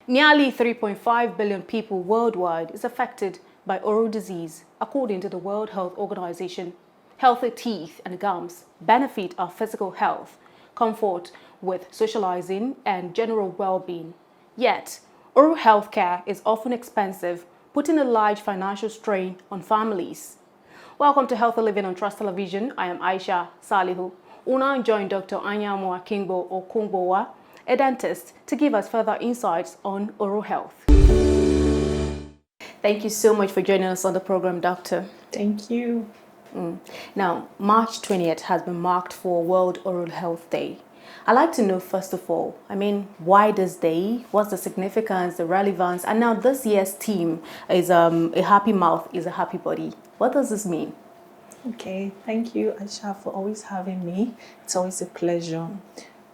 Nearly 3.5 billion people worldwide is affected by oral disease, according to the World Health Organization. Healthy teeth and gums benefit our physical health, comfort with socializing, and general well-being. Yet, oral health care is often expensive, putting a large financial strain on families. Welcome to Healthy Living on Trust Television. I am Aisha Salihu. We'll now join Dr. Ayanmo Akinbo Okungbowa, a dentist, to give us further insights on oral health. Thank you so much for joining us on the program, Doctor. Thank you. Now, March 20th has been marked for World Oral Health Day. I'd like to know, first of all, why this day? What's the significance, the relevance? And now this year's theme is a happy mouth is a happy body. What does this mean? Okay, thank you, Aisha, for always having me. It's always a pleasure.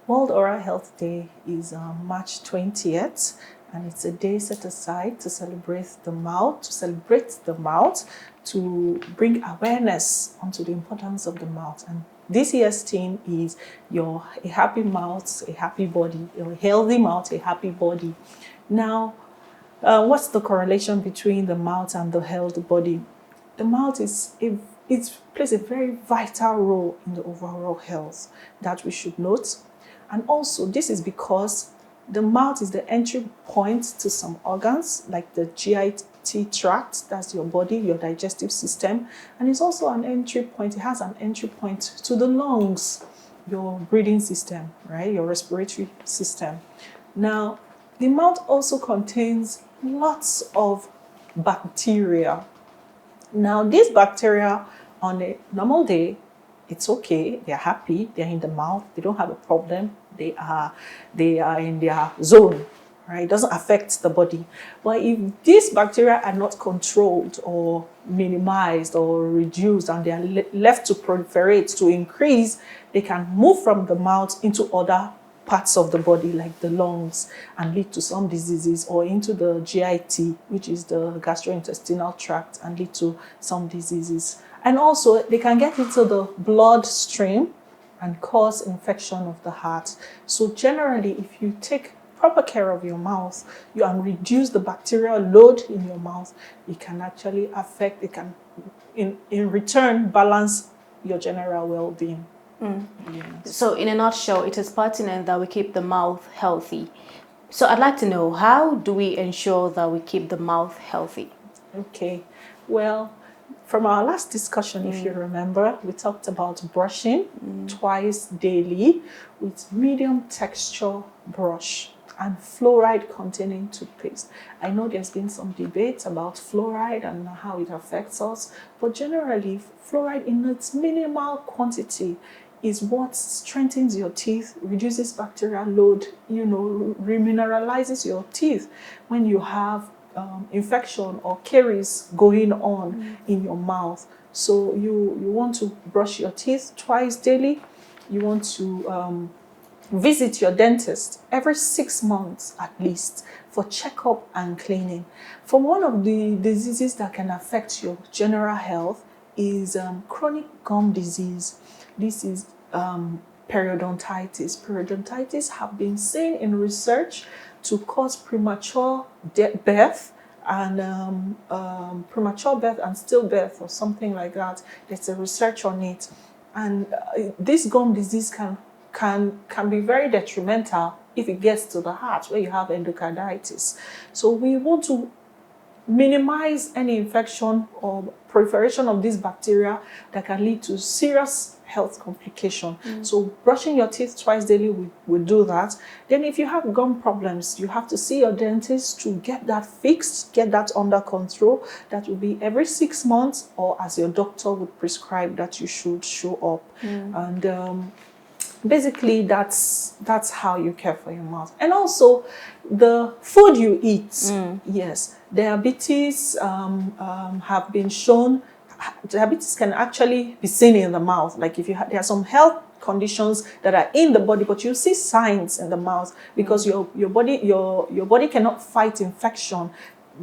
World Oral Health Day is March 20th, and it's a day set aside to celebrate the mouth, to bring awareness onto the importance of the mouth. And this year's theme is a happy mouth, a happy body, a healthy mouth, a happy body. Now, what's the correlation between the mouth and the healthy body? The mouth it plays a very vital role in the overall health that we should note. And also, this is because the mouth is the entry point to some organs, like the GIT tract, that's your body, your digestive system. And it's also an entry point, it has an entry point to the lungs, your breathing system, right? Your respiratory system. Now, the mouth also contains lots of bacteria. Now, these bacteria, on a normal day, it's okay, they're happy, they're in the mouth, they don't have a problem, they are in their zone, right? It doesn't affect the body. But if these bacteria are not controlled or minimized or reduced and they are left to proliferate, to increase, they can move from the mouth into other parts of the body, like the lungs, and lead to some diseases, or into the GIT, which is the gastrointestinal tract, and lead to some diseases. And also, they can get into the bloodstream and cause infection of the heart. So generally, if you take proper care of your mouth, you can reduce the bacterial load in your mouth, it can actually affect, it can, in return, balance your general well-being. Yes. So in a nutshell, it is pertinent that we keep the mouth healthy. So I'd like to know, how do we ensure that we keep the mouth healthy? Okay, well, from our last discussion, if you remember, we talked about brushing twice daily with medium texture brush and fluoride containing toothpaste. I know there's been some debate about fluoride and how it affects us, but generally fluoride in its minimal quantity is what strengthens your teeth, reduces bacterial load, remineralizes your teeth when you have infection or caries going on in your mouth. So you want to brush your teeth twice daily. You want to visit your dentist every 6 months at least for checkup and cleaning. For one of the diseases that can affect your general health is chronic gum disease. This is periodontitis. Periodontitis have been seen in research to cause premature birth and stillbirth or something like that. There's a research on it. And this gum disease can be very detrimental if it gets to the heart, where you have endocarditis. So we want to minimize any infection or proliferation of these bacteria that can lead to serious health complication. So brushing your teeth twice daily will do that. Then if you have gum problems, you have to see your dentist to get that fixed, get that under control. That will be every 6 months, or as your doctor would prescribe that you should show up. And basically that's how you care for your mouth. And also the food you eat. Yes, diabetes have been shown. Diabetes can actually be seen in the mouth. Like if there are some health conditions that are in the body, but you see signs in the mouth because your body cannot fight infection.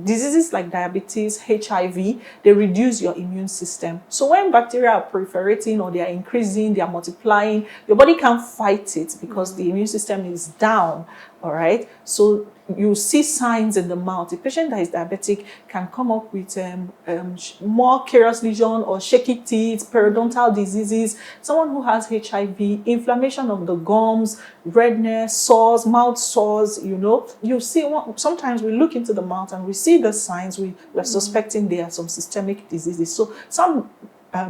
Diseases like diabetes, HIV, they reduce your immune system. So when bacteria are proliferating or they are increasing, they are multiplying, your body can't fight it because the immune system is down, all right? So you see signs in the mouth. A patient that is diabetic can come up with more curious lesion or shaky teeth, periodontal diseases. Someone who has HIV, inflammation of the gums, redness, sores, mouth sores, you know. You see, sometimes we look into the mouth and we see the signs. We're suspecting there are some systemic diseases. So some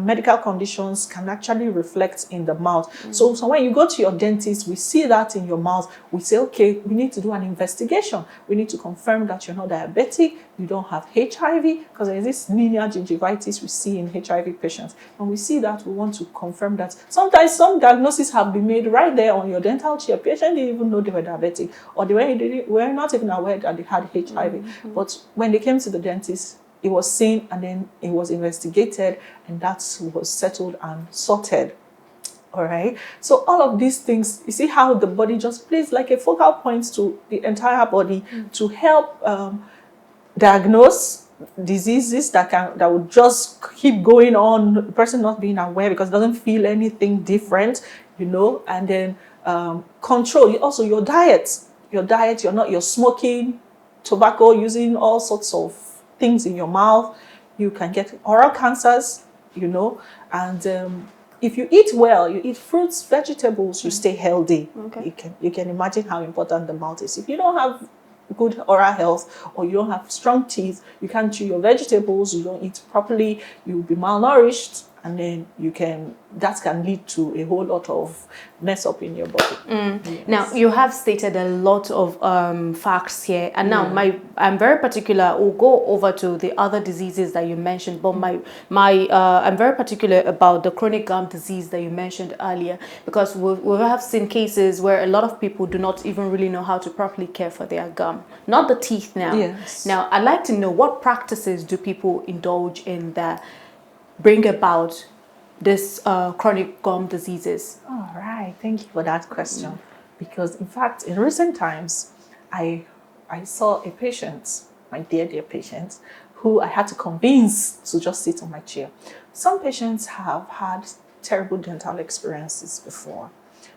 medical conditions can actually reflect in the mouth. So when you go to your dentist, we see that in your mouth. We say, okay, we need to do an investigation. We need to confirm that you're not diabetic, you don't have HIV, because there's this linear gingivitis we see in HIV patients. When we see that, we want to confirm that. Sometimes some diagnoses have been made right there on your dental chair. Patient didn't even know they were diabetic, or they were not even aware that they had HIV. But when they came to the dentist, it was seen, and then it was investigated, and that was settled and sorted. All right. So all of these things, you see how the body just plays like a focal point to the entire body to help diagnose diseases that would just keep going on, the person not being aware because it doesn't feel anything different, you know, and then control. Also your diet, you're smoking, tobacco, using all sorts of things in your mouth. You can get oral cancers, you know, and if you eat well, you eat fruits, vegetables, you stay healthy. Okay. You can imagine how important the mouth is. If you don't have good oral health, or you don't have strong teeth, you can't chew your vegetables, you don't eat properly, you'll be malnourished, and then that can lead to a whole lot of mess up in your body. Yes. Now, you have stated a lot of facts here, and now I'm very particular. We'll go over to the other diseases that you mentioned, but I'm very particular about the chronic gum disease that you mentioned earlier, because we have seen cases where a lot of people do not even really know how to properly care for their gum, not the teeth now. Yes. Now, I'd like to know, what practices do people indulge in that bring about this chronic gum diseases? All right, thank you for that question. Because in fact, in recent times, I saw a patient, my dear patient, who I had to convince to just sit on my chair. Some patients have had terrible dental experiences before,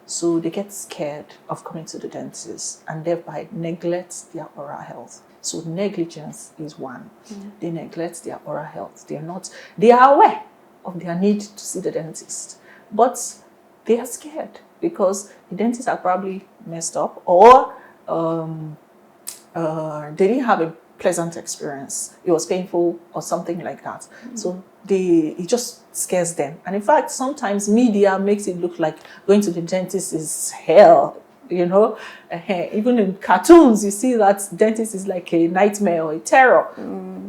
so they get scared of coming to the dentist and thereby neglect their oral health. So negligence is one. They neglect their oral health. They are aware of their need to see the dentist, but they are scared because the dentist are probably messed up, or they didn't have a pleasant experience. It was painful or something like that. So it just scares them. And in fact, sometimes media makes it look like going to the dentist is hell. You know, even in cartoons, you see that dentist is like a nightmare or a terror,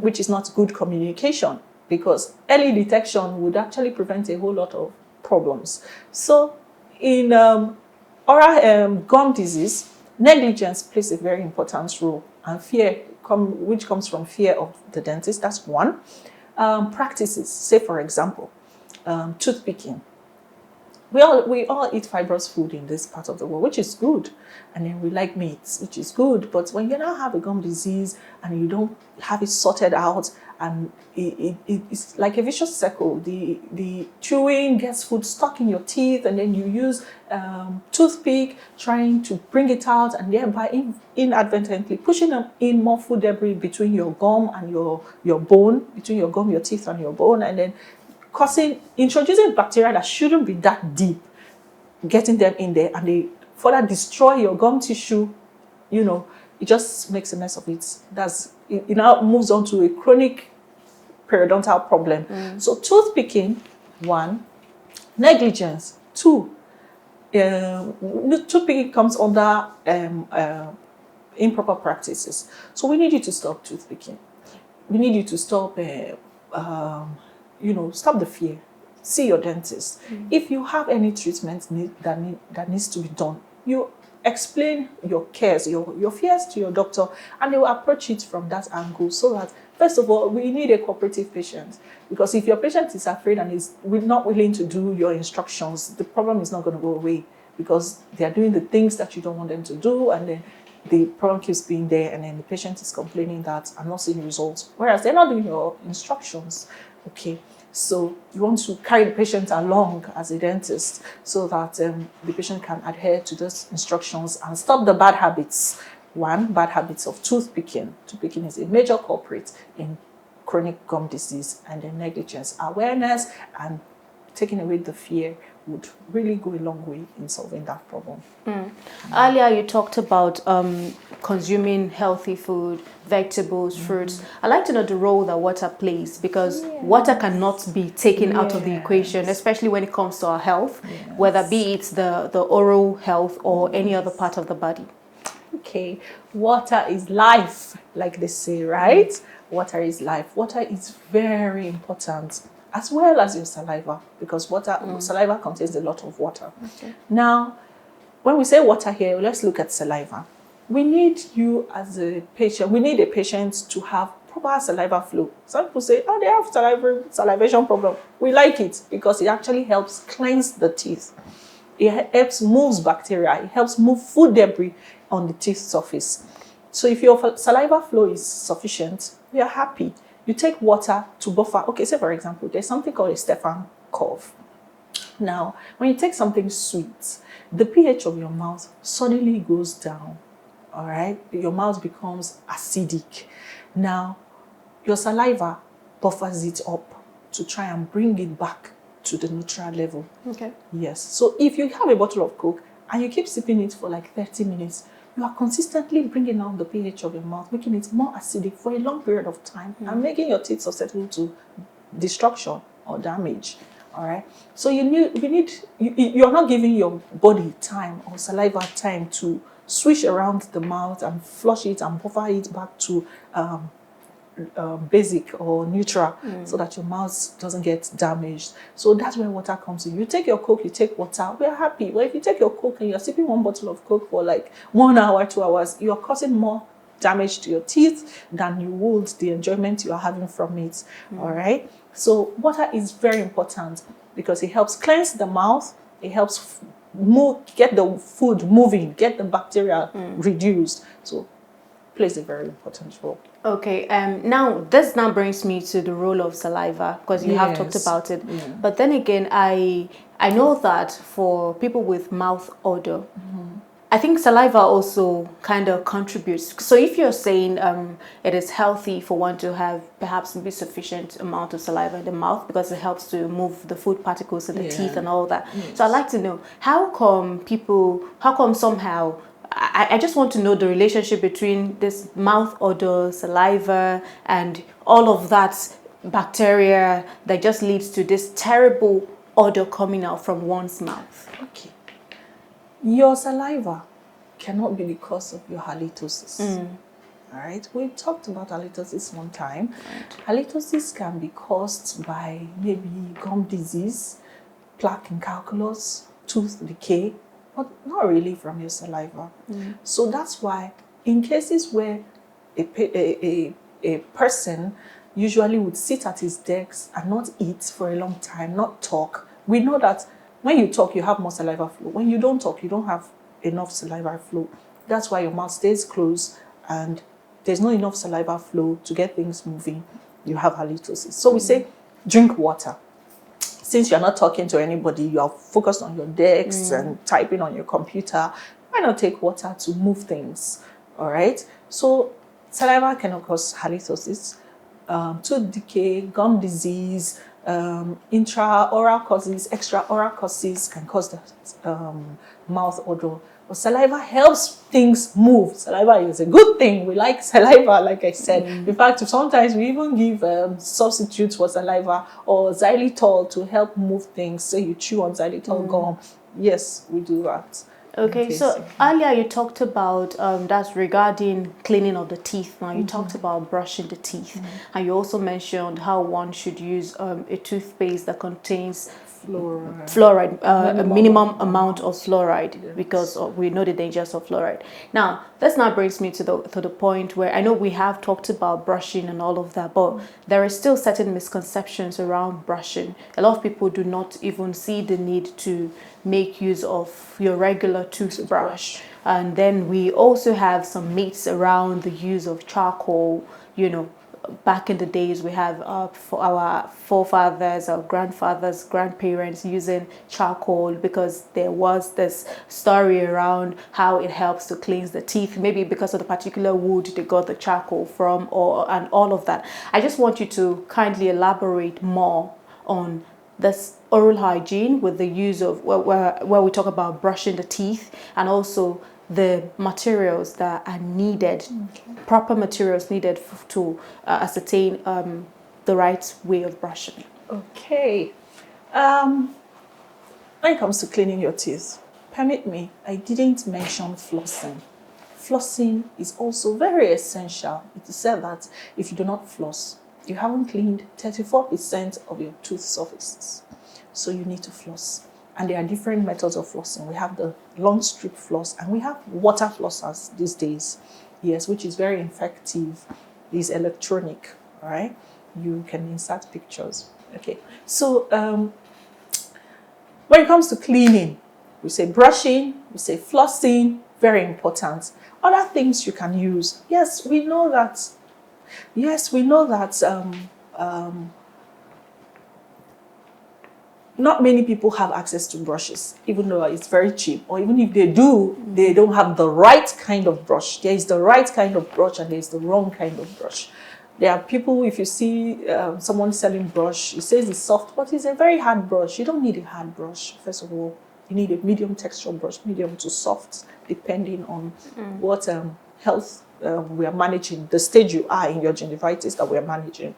which is not good communication, because early detection would actually prevent a whole lot of problems. So in oral gum disease, negligence plays a very important role, and fear, which comes from fear of the dentist, that's one. Practices, say for example, toothpicking. We all eat fibrous food in this part of the world, which is good. And then we like meats, which is good. But when you now have a gum disease and you don't have it sorted out, and it's like a vicious circle. The chewing gets food stuck in your teeth, and then you use toothpick trying to bring it out, and thereby inadvertently pushing in more food debris between your gum and your bone, between your gum, your teeth, and your bone, and then introducing bacteria that shouldn't be that deep, getting them in there, and they further destroy your gum tissue. You know, it just makes a mess of it. It now moves on to a chronic periodontal problem. So toothpicking, one. Negligence, two. Toothpicking comes under improper practices. So we need you to stop toothpicking. We need you to stop stop the fear. See your dentist. If you have any treatment that needs to be done, you explain your cares, your fears to your doctor, and they will approach it from that angle, so that, first of all, we need a cooperative patient. Because if your patient is afraid and is not willing to do your instructions, the problem is not going to go away, because they are doing the things that you don't want them to do, and then the problem keeps being there, and then the patient is complaining that I'm not seeing results, whereas they're not doing your instructions. Okay, so you want to carry the patient along as a dentist, so that the patient can adhere to those instructions and stop the bad habits. One, bad habits of tooth picking. Tooth picking is a major culprit in chronic gum disease, and then negligence. Awareness and taking away the fear would really go a long way in solving that problem. Earlier, you talked about consuming healthy food, vegetables, fruits. I'd like to know the role that water plays, because water cannot be taken out of the equation, especially when it comes to our health, whether be it the oral health or any other part of the body. Okay, water is life, like they say, right? Water is life. Water is very important, as well as your saliva, because saliva contains a lot of water. Okay. Now, when we say water here, let's look at saliva. We need you as a patient, we need a patient to have proper saliva flow. Some people say, oh, they have salivation problem. We like it because it actually helps cleanse the teeth. It helps move bacteria. It helps move food debris on the teeth surface. So if your saliva flow is sufficient, we are happy. You take water to buffer. Okay, say for example, there's something called a Stefan curve. Now, when you take something sweet, the pH of your mouth suddenly goes down. All right, your mouth becomes acidic. Now, your saliva buffers it up to try and bring it back to the neutral level. Okay. Yes. So if you have a bottle of Coke and you keep sipping it for like 30 minutes, you are consistently bringing down the pH of your mouth, making it more acidic for a long period of time, and making your teeth susceptible to destruction or damage. All right. So you're not giving your body time or saliva time to swish around the mouth and flush it and buffer it back to basic or neutral, so that your mouth doesn't get damaged. So that's where water comes in. You take your Coke, you take water, we're happy. But if you take your Coke and you're sipping one bottle of Coke for like 1 hour, 2 hours, you're causing more damage to your teeth than you would the enjoyment you are having from it. All right. So water is very important because it helps cleanse the mouth. It helps get the food moving, get the bacteria reduced. So plays a very important role. Okay, now this now brings me to the role of saliva, because you have talked about it. Yeah. But then again, I know that for people with mouth odor, I think saliva also kind of contributes. So if you're saying it is healthy for one to have perhaps maybe sufficient amount of saliva in the mouth because it helps to move the food particles in the teeth and all that. So I'd like to know, how come somehow, I just want to know the relationship between this mouth odor, saliva, and all of that bacteria that just leads to this terrible odor coming out from one's mouth. Okay. Your saliva cannot be the cause of your halitosis. All right. We talked about halitosis one time. Right. Halitosis can be caused by maybe gum disease, plaque in calculus, tooth decay, but not really from your saliva. So that's why in cases where a person usually would sit at his desk and not eat for a long time, not talk, we know that when you talk, you have more saliva flow. When you don't talk, you don't have enough saliva flow. That's why your mouth stays closed and there's not enough saliva flow to get things moving. You have halitosis. So we say, drink water. Since you're not talking to anybody, you are focused on your desk and typing on your computer, why not take water to move things? All right. So saliva can cause halitosis, tooth decay, gum disease, intraoral causes, extraoral causes can cause the mouth odor. But saliva helps things move. Saliva is a good thing. We like saliva, like I said. In fact, sometimes we even give substitutes for saliva or xylitol to help move things. So you chew on xylitol gum. Yes, we do that. Okay, so earlier you talked about that's regarding cleaning of the teeth. Now you talked about brushing the teeth, and you also mentioned how one should use a toothpaste that contains fluoride, a minimum amount of fluoride, because we know the dangers of fluoride. Now, this now brings me to the point where I know we have talked about brushing and all of that, but there is still certain misconceptions around brushing. A lot of people do not even see the need to make use of your regular toothbrush. And then we also have some myths around the use of charcoal, back in the days, we have for our forefathers, our grandfathers, grandparents using charcoal because there was this story around how it helps to cleanse the teeth, maybe because of the particular wood they got the charcoal from, and all of that. I just want you to kindly elaborate more on this oral hygiene with the use of where we talk about brushing the teeth, and also the materials that are needed, proper materials needed to ascertain the right way of brushing. Okay. When it comes to cleaning your teeth, permit me, I didn't mention flossing. Flossing is also very essential. It is said that if you do not floss, you haven't cleaned 34% of your tooth surfaces. So you need to floss. And there are different methods of flossing. We have the long strip floss and we have water flossers these days. Yes, which is very effective. It's electronic, all right? You can insert pictures. Okay, so when it comes to cleaning, we say brushing, we say flossing, very important. Other things you can use. Yes, we know that not many people have access to brushes, even though it's very cheap. Or even if they do, they don't have the right kind of brush. There is the right kind of brush and there is the wrong kind of brush. There are people, if you see someone selling brush, it says it's soft, but it's a very hard brush. You don't need a hard brush, first of all. You need a medium texture brush, medium to soft, depending on what health we are managing, the stage you are in your gingivitis that we are managing.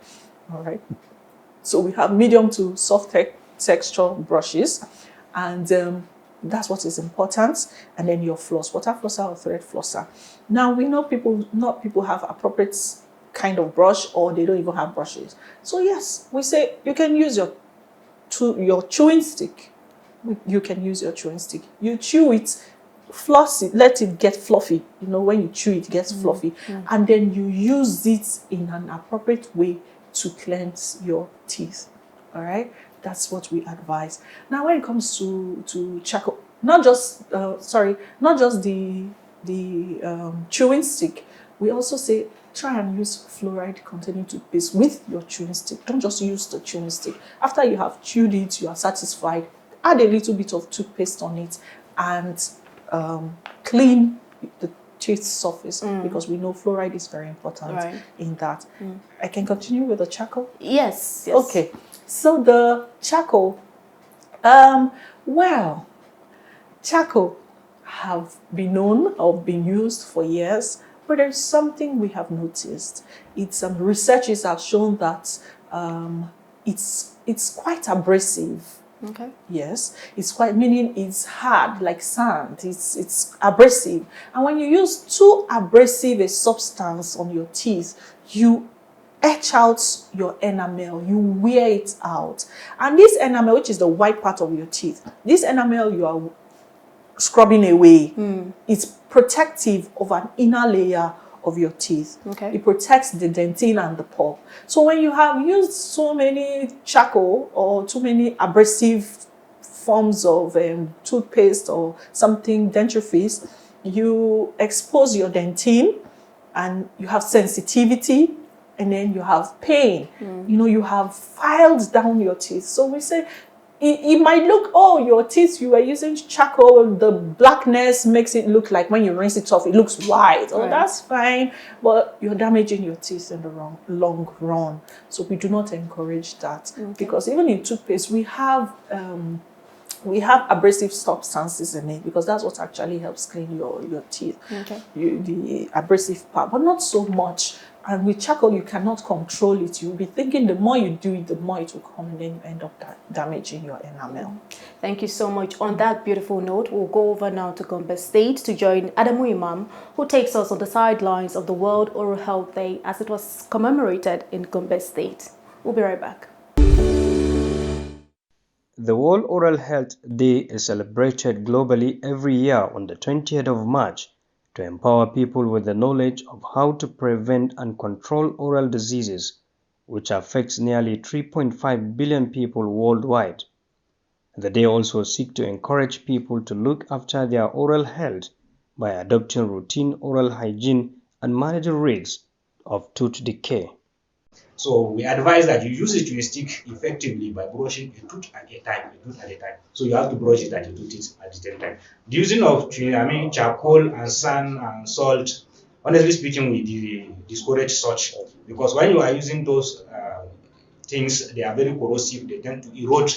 All right. So we have medium to soft texture brushes, and that's what is important. And then your floss, water flosser or thread flosser. Now we know not people have appropriate kind of brush, or they don't even have brushes. So yes, we say you can use your chewing stick. You can use your chewing stick. You chew it, floss it, let it get fluffy. You know, when you chew it gets fluffy. And then you use it in an appropriate way to cleanse your teeth. All right? That's what we advise. Now, when it comes to charcoal, not just the chewing stick, we also say try and use fluoride containing toothpaste with your chewing stick. Don't just use the chewing stick. After you have chewed it, you are satisfied, add a little bit of toothpaste on it and clean the teeth surface, because we know fluoride is very important in that. I can continue with the charcoal? Yes. Okay. So the charcoal, charcoal have been known or been used for years, but there's something we have noticed. It's researchers have shown that it's quite abrasive. Okay. Yes, it's quite, meaning it's hard like sand. It's abrasive, and when you use too abrasive a substance on your teeth, you etch out your enamel, you wear it out. And this enamel, which is the white part of your teeth, this enamel you are scrubbing away. It's protective of an inner layer of your teeth. Okay. It protects the dentine and the pulp. So when you have used so many charcoal or too many abrasive forms of toothpaste or something, dentifrice, you expose your dentine and you have sensitivity, and then you have pain. You know, you have filed down your teeth. So we say, it might look, oh, your teeth, you were using charcoal, the blackness makes it look like when you rinse it off, it looks white. Oh, that's fine. But you're damaging your teeth in the long run. So we do not encourage that. Because even in toothpaste, we have abrasive substances in it, because that's what actually helps clean your teeth. The abrasive part, but not so much. And with charcoal, you cannot control it. You'll be thinking the more you do it, the more it will come, and then you end up damaging your enamel. Thank you so much. On that beautiful note, we'll go over now to Gombe State to join Ayanmo Imam, who takes us on the sidelines of the World Oral Health Day as it was commemorated in Gombe State. We'll be right back. The World Oral Health Day is celebrated globally every year on the 20th of March to empower people with the knowledge of how to prevent and control oral diseases, which affects nearly 3.5 billion people worldwide. The day also seeks to encourage people to look after their oral health by adopting routine oral hygiene and managing risks of tooth decay. So we advise that you use a chewing stick effectively by brushing a tooth at a time, So you have to brush it at a tooth at the same time. The using of charcoal and sand and salt, honestly speaking, we discourage such, because when you are using those things, they are very corrosive. They tend to erode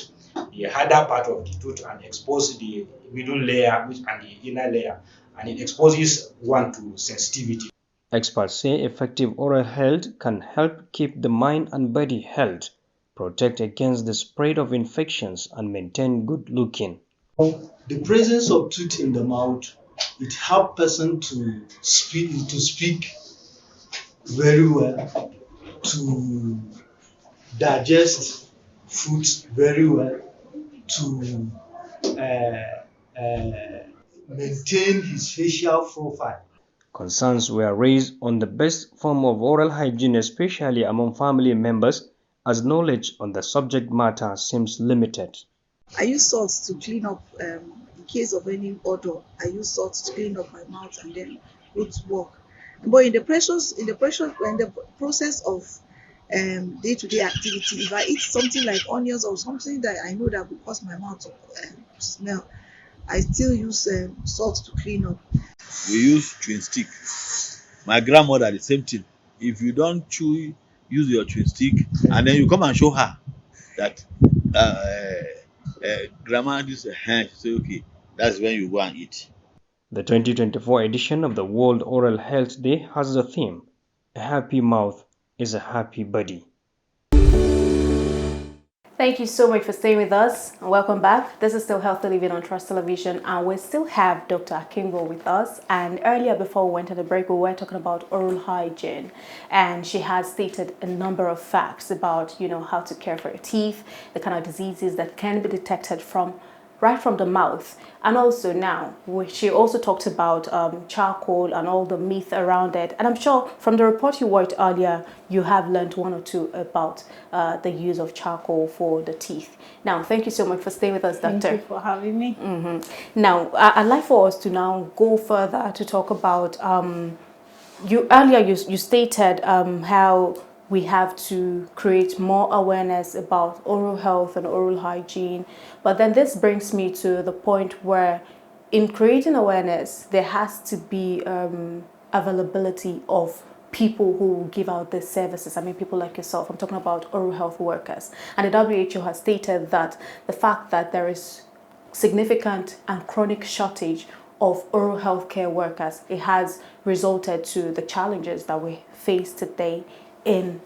the harder part of the tooth and expose the middle layer and the inner layer, and it exposes one to sensitivity. Experts say effective oral health can help keep the mind and body health, protect against the spread of infections, and maintain good looking. The presence of tooth in the mouth, it helps person to speak very well, to digest food very well, to maintain his facial profile. Concerns were raised on the best form of oral hygiene, especially among family members, as knowledge on the subject matter seems limited. I use salt to clean up in case of any odor. I use salt to clean up my mouth and then go to work. But in the process of day-to-day activity, if I eat something like onions or something that I know that will cause my mouth to smell, I still use salt to clean up. We use chewing stick. My grandmother, the same thing. If you don't chew, use your chewing stick, and then you come and show her that grandma this hand. She say, okay, that's when you go and eat. The 2024 edition of the World Oral Health Day has the theme, "A happy mouth is a happy body." Thank you so much for staying with us and welcome back. This is still Healthy Living on Trust Television and we still have Dr. Akinbo with us. And earlier before we went on the break, we were talking about oral hygiene and she has stated a number of facts about, how to care for your teeth, the kind of diseases that can be detected right from the mouth. And also now, she also talked about charcoal and all the myth around it. And I'm sure from the report you watched earlier, you have learned one or two about the use of charcoal for the teeth. Now, thank you so much for staying with us, Doctor. Thank you for having me. Now, I'd like for us to now go further to talk about, you stated how we have to create more awareness about oral health and oral hygiene. But then this brings me to the point where in creating awareness, there has to be availability of people who give out these services. I mean, people like yourself. I'm talking about oral health workers. And the WHO has stated that the fact that there is significant and chronic shortage of oral health care workers, it has resulted to the challenges that we face today in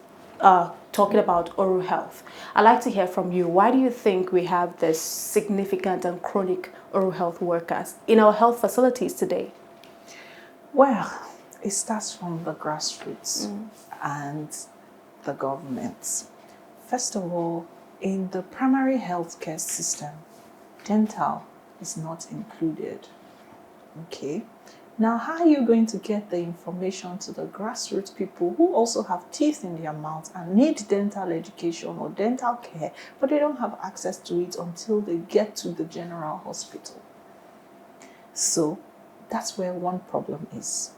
talking about oral health. I'd like to hear from you. Why do you think we have this significant and chronic oral health workers in our health facilities today? Well, it starts from the grassroots and the government. First of all, in the primary healthcare system, dental is not included. Okay. Now, how are you going to get the information to the grassroots people who also have teeth in their mouths and need dental education or dental care, but they don't have access to it until they get to the general hospital? So that's where one problem is.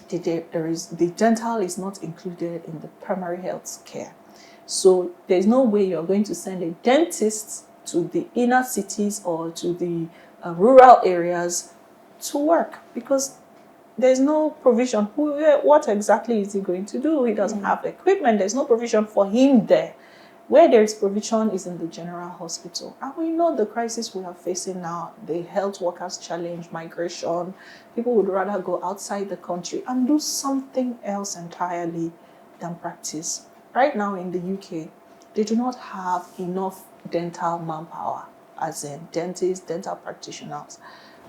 The dental is not included in the primary health care. So there's no way you're going to send a dentist to the inner cities or to the rural areas to work because there's no provision. What exactly is he going to do? He doesn't have the equipment. There's no provision for him there. Where there is provision is in the general hospital. And we know the crisis we are facing now, the health workers challenge, migration. People would rather go outside the country and do something else entirely than practice. Right now in the UK, they do not have enough dental manpower, as in dentists, dental practitioners,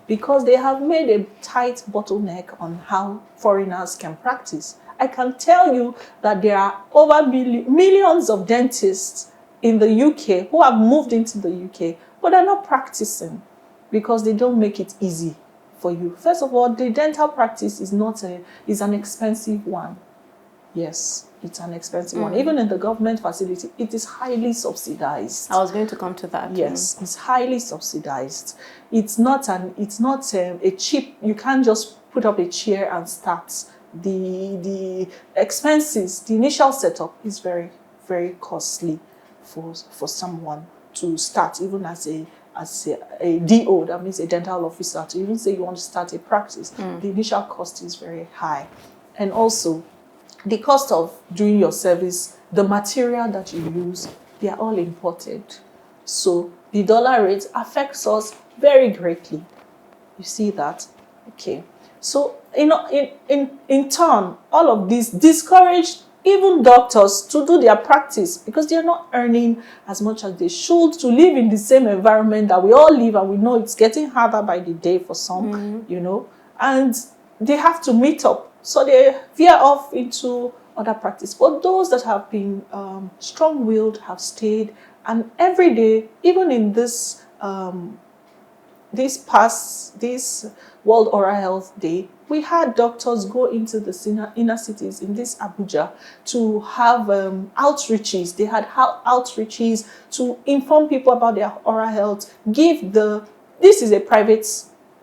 because they have made a tight bottleneck on how foreigners can practice. I can tell you that there are over millions of dentists in the UK who have moved into the UK, but are not practicing because they don't make it easy for you. First of all, the dental practice is an expensive one. Yes, it's an expensive one. Even in the government facility, it is highly subsidized. I was going to come to that. Yes, it's highly subsidized. It's not a cheap, you can't just put up a chair and start the expenses, the initial setup is very, very costly for someone to start, even as a DO, that means a dental officer, to even say you want to start a practice. The initial cost is very high. And also, the cost of doing your service, the material that you use, they are all imported. So the dollar rate affects us very greatly. You see that? Okay. So, in turn, all of this discouraged even doctors to do their practice because they are not earning as much as they should to live in the same environment that we all live, and we know it's getting harder by the day for some, and they have to meet up. So they veer off into other practice. But those that have been strong-willed have stayed, and every day, even in this this World Oral Health Day, we had doctors go into the inner cities in this Abuja to have outreaches. They had outreaches to inform people about their oral health. This is a private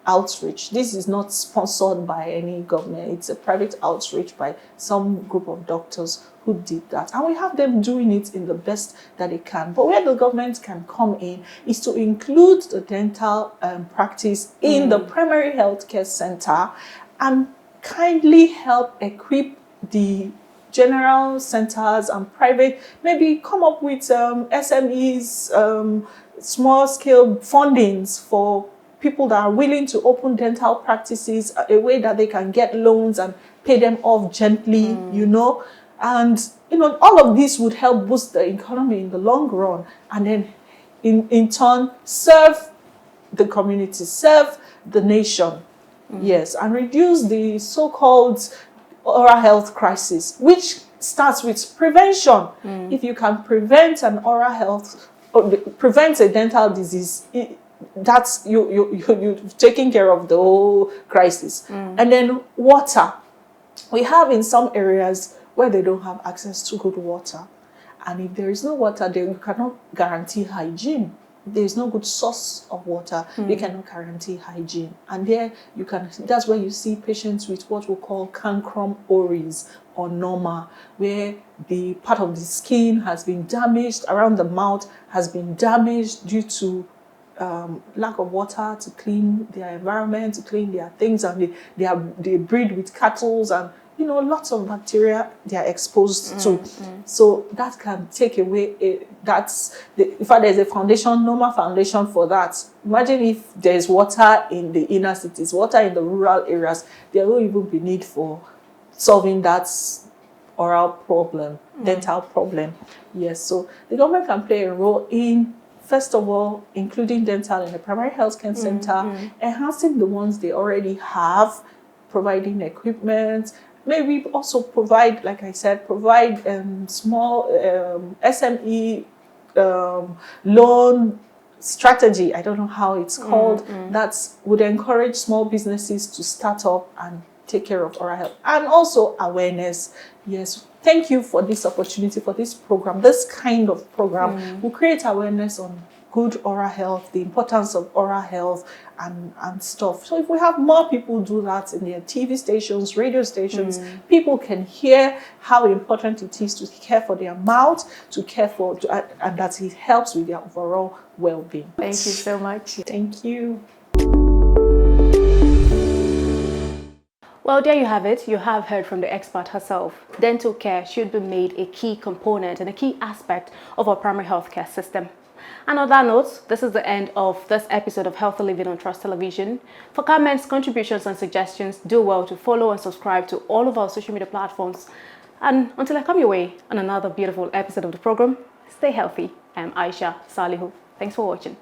outreach. This is not sponsored by any government. It's a private outreach by some group of doctors who did that. And we have them doing it in the best that they can. But where the government can come in is to include the dental practice in the primary healthcare center and kindly help equip the general centers and private, maybe come up with SMEs, small scale fundings for people that are willing to open dental practices, a way that they can get loans and pay them off gently, And, all of this would help boost the economy in the long run, and then in turn serve the community, serve the nation. Yes, and reduce the so-called oral health crisis, which starts with prevention. If you can prevent an oral health, or prevent a dental disease, that's you're taking care of the whole crisis. And then water. We have in some areas where they don't have access to good water. And if there is no water, then you cannot guarantee hygiene. If there is no good source of water, you cannot guarantee hygiene. And that's where you see patients with what we call cancrum oris or norma, where the part of the skin has been damaged, around the mouth has been damaged due to lack of water to clean their environment, to clean their things, and they breed with cattle, and lots of bacteria they are exposed to. So that can take away. In fact, there's a foundation, normal foundation for that. Imagine if there's water in the inner cities, water in the rural areas, there will even be need for solving that oral problem, dental problem. Yes, so the government can play a role in, first of all, including dental in the primary health care center, enhancing the ones they already have, providing equipment, maybe also provide, like I said, small SME loan strategy. I don't know how it's called. That would encourage small businesses to start up and take care of oral health. And also awareness. Yes, thank you for this opportunity, for this program. This kind of program will create awareness on good oral health, the importance of oral health and stuff. So if we have more people do that in their TV stations, radio stations, people can hear how important it is to care for their mouth, and that it helps with their overall well-being. Thank you so much. Thank you. Well, there you have it. You have heard from the expert herself. Dental care should be made a key component and a key aspect of our primary healthcare system. And on that note, this is the end of this episode of Healthy Living on Trust Television. For comments, contributions, and suggestions, do well to follow and subscribe to all of our social media platforms. And until I come your way on another beautiful episode of the program, stay healthy. I'm Aisha, Salihu. Thanks for watching.